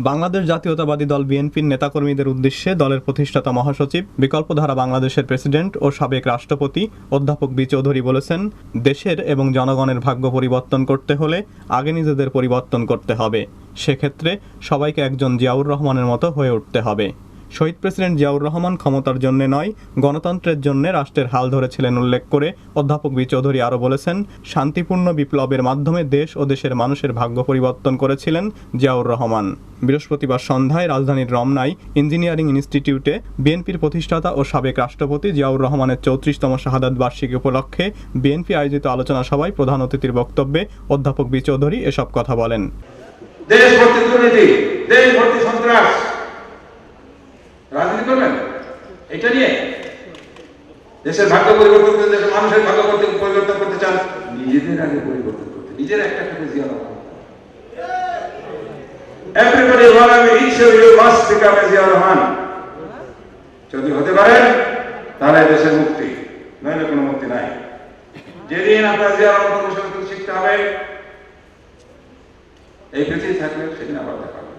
বাংলাদেশ জাতীয়তাবাদী দল বিএনপির নেতাকর্মীদের উদ্দেশ্যে দলের প্রতিষ্ঠাতা মহাসচিব বিকল্পধারা বাংলাদেশের প্রেসিডেন্ট ও সাবেক রাষ্ট্রপতি অধ্যাপক বি চৌধুরী বলেছেন, দেশের এবং জনগণের ভাগ্য পরিবর্তন করতে হলে আগে নিজেদের পরিবর্তন করতে হবে। সেক্ষেত্রে সবাইকে একজন জিয়াউর রহমানের মতো হয়ে উঠতে হবে। শহীদ প্রেসিডেন্ট জিয়াউর রহমান ক্ষমতার জন্য নয়, গণতন্ত্রের জন্য রাষ্ট্রের হাল ধরেছিলেন উল্লেখ করে অধ্যাপক বি চৌধুরী আরও বলেছেন, শান্তিপূর্ণ বিপ্লবের মাধ্যমে দেশ ও দেশের মানুষের ভাগ্য পরিবর্তন করেছিলেন জিয়াউর রহমান। বৃহস্পতিবার সন্ধ্যায় রাজধানীর রমনায় ইঞ্জিনিয়ারিং ইনস্টিটিউটে বিএনপির প্রতিষ্ঠাতা ও সাবেক রাষ্ট্রপতি জিয়াউর রহমানের 34তম শাহাদাত বার্ষিকী উপলক্ষে বিএনপি আয়োজিত আলোচনা সভায় প্রধান অতিথির বক্তব্যে অধ্যাপক বি চৌধুরী এসব কথা বলেন। দেশ ভর্তি দুর্নীতি, দেশ ভর্তি সন্ত্রাস, রাজনীতি করবেন এটা নিয়ে? দেশের ভাগ্য পরিবর্তন করতে, দেশের মানুষের ভাগ্য পরিবর্তন করতে চান, নিজেদের আগে পরিবর্তন করতে, নিজের একটা Zia Rahman. Everybody wanna be each of you must become a Zia Rahman. যদি হতে পারেন তাহলে দেশের মুক্তি, নইলে কোনো মুক্তি নাই। যেদিন আপনার জিয়া রহমান কর্মসূচি শিখতে হবে, এই পৃথিবী থাকলে সেদিন আবার দেখা হবে।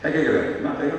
থেকে গেলে না থেকে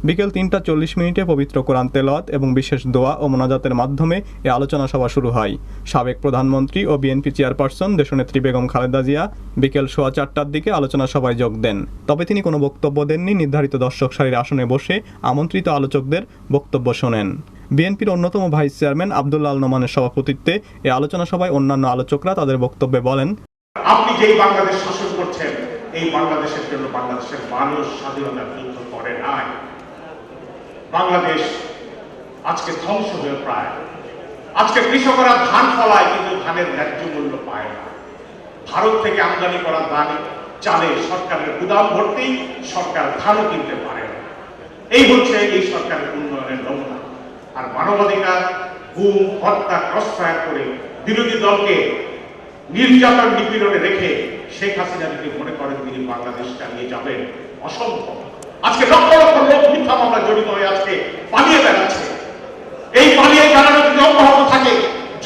বিকেল 3:40 পবিত্র কোরআন তেলাওয়াত এবং বিশেষ দোয়া ও মোনাজাতের মাধ্যমে এ আলোচনা সভা শুরু হয়। সাবেক প্রধানমন্ত্রী ও বিএনপি চেয়ারপারসন দেশনেত্রী বেগম খালেদা জিয়া বিকেল 4:15টার দিকে আলোচনা সভায় যোগ দেন। তবে তিনি কোনো বক্তব্য দেননি, নির্ধারিত দর্শক সারির আসনে বসে আমন্ত্রিত আলোচকদের বক্তব্য শোনেন। বিএনপির অন্যতম ভাইস চেয়ারম্যান আব্দুল্লাহ আল নোমানের সভাপতিত্বে এ আলোচনা সভায় অন্যান্য আলোচকরা তাদের বক্তব্যে বলেন, আপনি যেই বাংলাদেশ শাসন করছেন, এই বাংলাদেশের জন্য বাংলাদেশের মানুষ স্বাধীনতার যুদ্ধ করে নাই। বাংলাদেশ আজকে ধ্বংস হয়ে প্রায়। আজকে কৃষকরা ধান ফলায় কিন্তু ধানের ন্যায্য মূল্য পায় না। ভারত থেকে আমদানি করা ধান চালে সরকারের গুদাম ভর্তি, সরকার ধানও কিনতে পারে না। এই হচ্ছে এই সরকারের উন্নয়নের নমুনা। আর মানবাধিকার গুম, হত্যা, ক্রসফায়ার করে বিরোধী দলকে নির্যাতন নিপীড়নে রেখে শেখ হাসিনা যদি মনে করেন তিনি বাংলাদেশ চালিয়ে যাবেন, অসম্ভব। আজকে লক্ষ লক্ষ লোক মিথ্যা মামলা জড়িত হয়ে আজকে পালিয়ে বেড়াচ্ছে। এই পালিয়ে বেড়ানো যদি অব্যাহত থাকে,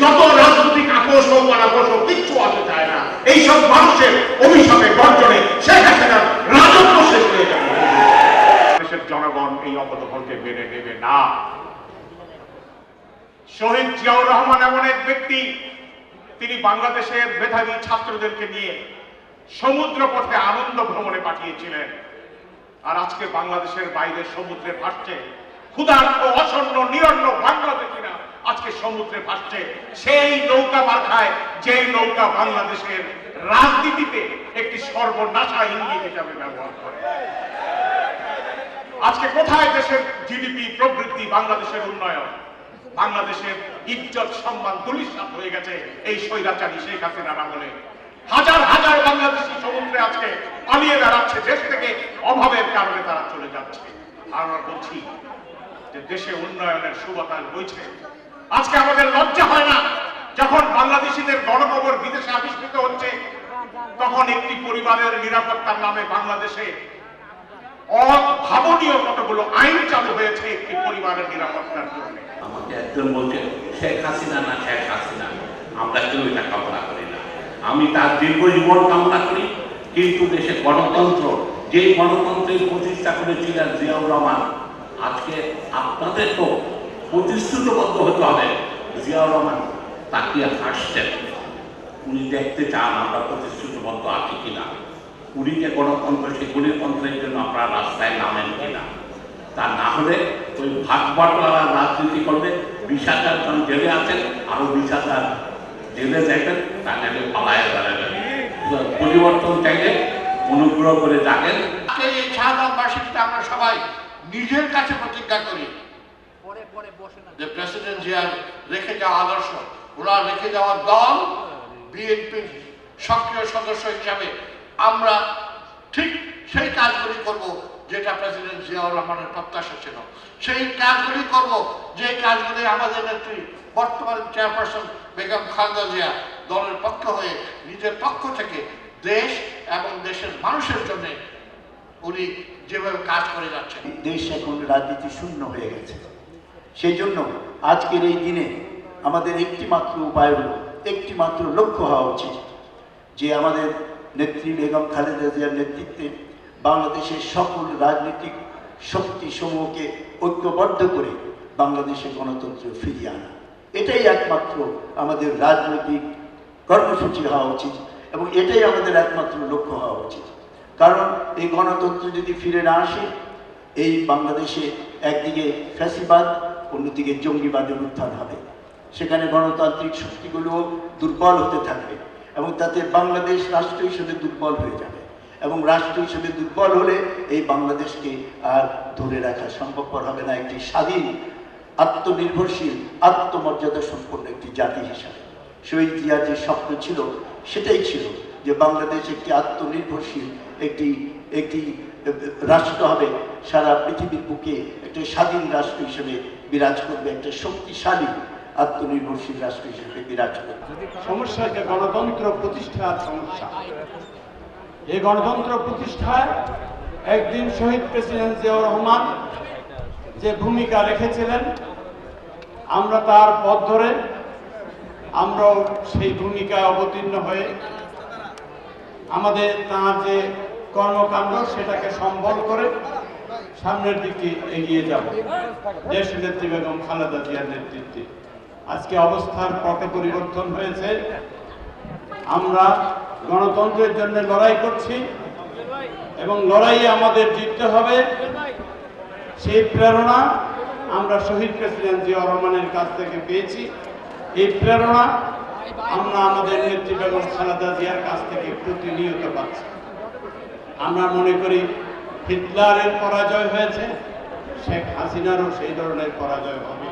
যত রাজনৈতিক আপোষ হোক অনাপোষ হোক, কিচ্ছু আসে যায় না। এইসব মানুষের অভিশাপে গর্জনে শেখ হাসিনার রাজত্ব শেষ হয়ে যাবে। দেশের জনগণ এই অপদখলকে মেনে নেবে না। শহীদ জিয়াউর রহমান এমন এক ব্যক্তি, তিনি বাংলাদেশের মেধাবী ছাত্রদেরকে নিয়ে সমুদ্র পথে আনন্দ ভ্রমণে পাঠিয়েছিলেন। আর আজকে বাংলাদেশের বাইরে সমুদ্রে ভাসছে ক্ষুধার্ত, অসন্ন, নিরন্ন বাংলাদেশিরা আজকে সমুদ্রে ভাসছে সেই নৌকা মার্কায়, যেই নৌকা বাংলাদেশের রাজনীতিতে একটি সর্বনাশা ইঙ্গিত হিসাবে ব্যবহার করে। আজকে কোথায় দেশের জিডিপি প্রবৃদ্ধি, বাংলাদেশের উন্নয়ন? বাংলাদেশের ইজ্জত সম্মান ধূলিসাৎ হয়ে গেছে এই স্বৈরাচারী শেখ হাসিনার আমলে। হাজার হাজার বাংলাদেশি সমুদ্রে আজকে পালিয়ে বেড়াচ্ছে, দেশ থেকে অভাবের কারণে তারা চলে যাচ্ছে। আর আমরা বলছি যে দেশে উন্নয়নের সুবাতাস বইছে। আজকে আমাদের লজ্জা হয় না যখন বাংলাদেশিদের গণকবর বিদেশে আবিষ্কৃত হচ্ছে, তখন একটি পরিবারের নিরাপত্তার নামে বাংলাদেশে অভাবনীয় কতগুলো আইন চালু হয়েছে একটি পরিবারের নিরাপত্তার জন্য। আমাকে একজন বলছে শেখ হাসিনা না শেখ হাসিনা, আমরা কেউ এটা কামনা করি না। আমি তার দীর্ঘ জীবন কামনা করি, কিন্তু দেশে গণতন্ত্র, যেই গণতন্ত্রের প্রতিষ্ঠা করেছিলেন জিয়াউর রহমান, আজকে আপনাদের তো প্রতিশ্রুতিবদ্ধ হতে হবে। জিয়াউর রহমান তাকিয়ে হাসছেন, উনি দেখতে চান আমরা প্রতিশ্রুতিবদ্ধ আছি কিনা। উনি যে গণতন্ত্র, সেই গণতন্ত্রের জন্য আপনারা রাস্তায় নামেন কিনা। তা না হলে ওই ভাগ বাটোয়ারা রাজনীতি করলে 20,000 জন জেলে আছেন, আরো 20,000 জেলে দেখবেন, তাকে পালায় বেড়াবেন। পরিবর্তন চাইলে অনুগ্রহ করে ডাকেন। এই শাহাদাত বার্ষিকীতে আমরা সবাই নিজের কাছে প্রতিজ্ঞা করি যে প্রেসিডেন্ট জিয়ার রেখে যাওয়া আদর্শ, ওনার রেখে যাওয়া দল, বিএনপির সক্রিয় সদস্য হিসাবে আমরা ঠিক সেই কাজগুলি করব যেটা প্রেসিডেন্ট জিয়াউর রহমানের প্রত্যাশা ছিল। সেই কাজগুলি করব যে কাজগুলি আমাদের নেত্রী বর্তমান চেয়ারপারসন বেগম খালেদা জিয়া দলের পক্ষ হয়ে নিজের পক্ষ থেকে দেশ এবং দেশের মানুষের জন্য উনি যেভাবে কাজ করে যাচ্ছেন। দেশ এখন রাজনীতি শূন্য হয়ে গেছে। সেই জন্য আজকের এই দিনে আমাদের একটি মাত্র উপায় হলো, একটি মাত্র লক্ষ্য হওয়া উচিত যে আমাদের নেত্রী বেগম খালেদা জিয়ার নেতৃত্বে বাংলাদেশের সকল রাজনৈতিক শক্তি সমূহকে ঐক্যবদ্ধ করে বাংলাদেশে গণতন্ত্র ফিরিয়ে আনা। এটাই একমাত্র আমাদের রাজনৈতিক কর্মসূচি হওয়া উচিত এবং এটাই আমাদের একমাত্র লক্ষ্য হওয়া উচিত। কারণ এই গণতন্ত্র যদি ফিরে না আসে, এই বাংলাদেশে একদিকে ফ্যাসিবাদ, অন্যদিকে জঙ্গিবাদের উত্থান হবে। সেখানে গণতান্ত্রিক শক্তিগুলো দুর্বল হতে থাকবে এবং তাতে বাংলাদেশ রাষ্ট্র হিসেবে দুর্বল হয়ে যাবে এবং রাষ্ট্র হিসেবে দুর্বল হলে এই বাংলাদেশকে আর ধরে রাখা সম্ভবপর হবে না একটি স্বাধীন, আত্মনির্ভরশীল, আত্মমর্যাদা সম্পন্ন একটি জাতি হিসাবে। শহীদ জিয়ার যে স্বপ্ন ছিল সেটাই ছিল যে বাংলাদেশ একটি আত্মনির্ভরশীল একটি রাষ্ট্র হবে, সারা পৃথিবীর বুকে একটা স্বাধীন রাষ্ট্র হিসেবে বিরাজ করবে, একটা শক্তিশালী আত্মনির্ভরশীল রাষ্ট্র হিসেবে বিরাজ করবে। সমস্যা যে গণতন্ত্র প্রতিষ্ঠার সমস্যা। এই গণতন্ত্র প্রতিষ্ঠায় একদিন শহীদ প্রেসিডেন্ট জিয়াউর রহমান যে ভূমিকা রেখেছিলেন, আমরা তার পথ ধরে আমরাও সেই ভূমিকায় অবতীর্ণ হয়ে আমাদের তার যে কর্মকাণ্ড সেটাকে সম্বল করে সামনের দিকে এগিয়ে যাব দেশ নেত্রী বেগম খালেদা জিয়ার নেতৃত্বে। আজকে অবস্থার পটে পরিবর্তন হয়েছে। আমরা গণতন্ত্রের জন্য লড়াই করছি এবং লড়াইয়ে আমাদের জিততে হবে। সেই প্রেরণা আমরা শহীদ প্রেসিডেন্ট জিয়াউর রহমানের কাছ থেকে পেয়েছি। এই প্রেরণা আমরা আমাদের নেত্রী বেগম খালেদা জিয়ার কাছ থেকে প্রতিনিয়ত পাচ্ছি। আমরা মনে করি হিটলারের পরাজয় হয়েছে, শেখ হাসিনারও সেই ধরনের পরাজয় হবে।